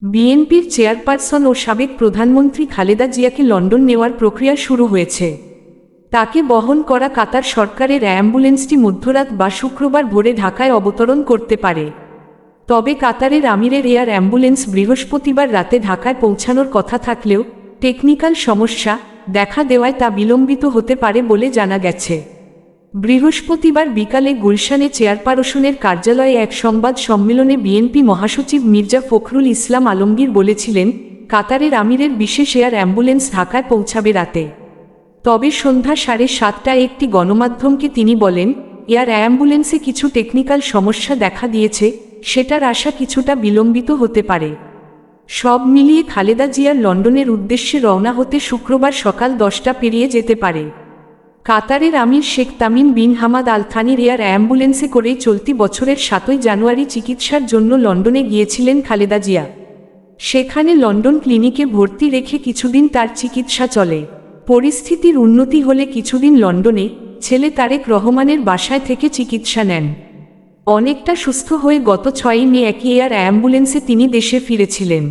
বিএনপির চেয়ারপারসন ও সাবেক প্রধানমন্ত্রী খালেদা জিয়াকে লন্ডন নেওয়ার প্রক্রিয়া শুরু হয়েছে। তাকে বহন করা কাতার সরকারের অ্যাম্বুলেন্সটি মধ্যরাত বা শুক্রবার ভোরে ঢাকায় অবতরণ করতে পারে। তবে কাতারের আমিরের এয়ার অ্যাম্বুলেন্স বৃহস্পতিবার রাতে ঢাকায় পৌঁছানোর কথা থাকলেও টেকনিক্যাল সমস্যা দেখা দেওয়ায় তা বিলম্বিত হতে পারে বলে জানা গেছে। বৃহস্পতিবার বিকালে গুলশানে চেয়ারপারসনের কার্যালয়ে এক সংবাদ সম্মেলনে বিএনপি মহাসচিব মির্জা ফখরুল ইসলাম আলমগীর বলেছিলেন, কাতারের আমিরের বিশেষ এয়ার অ্যাম্বুলেন্স ঢাকায় পৌঁছাবে রাতে। তবে সন্ধ্যা 7:30টায় একটি গণমাধ্যমকে তিনি বলেন, এয়ার অ্যাম্বুলেন্সে কিছু টেকনিক্যাল সমস্যা দেখা দিয়েছে, সেটার আশা কিছুটা বিলম্বিত হতে পারে। সব মিলিয়ে খালেদা জিয়ার লন্ডনের উদ্দেশ্যে রওনা হতে শুক্রবার সকাল 10টা পেরিয়ে যেতে পারে। কাতারের আমির Sheikh Tamim bin Hamad Al থানির এয়ার অ্যাম্বুলেন্সে করেই চলতি বছরের 7 জানুয়ারি চিকিৎসার জন্য লন্ডনে গিয়েছিলেন খালেদা জিয়া। সেখানে লন্ডন ক্লিনিকে ভর্তি রেখে কিছুদিন তার চিকিৎসা চলে। পরিস্থিতির উন্নতি হলে কিছুদিন লন্ডনে ছেলে তারেক রহমানের বাসায় থেকে চিকিৎসা নেন। অনেকটা সুস্থ হয়ে গত 6 মে একই এয়ার অ্যাম্বুলেন্সে তিনি দেশে ফিরেছিলেন।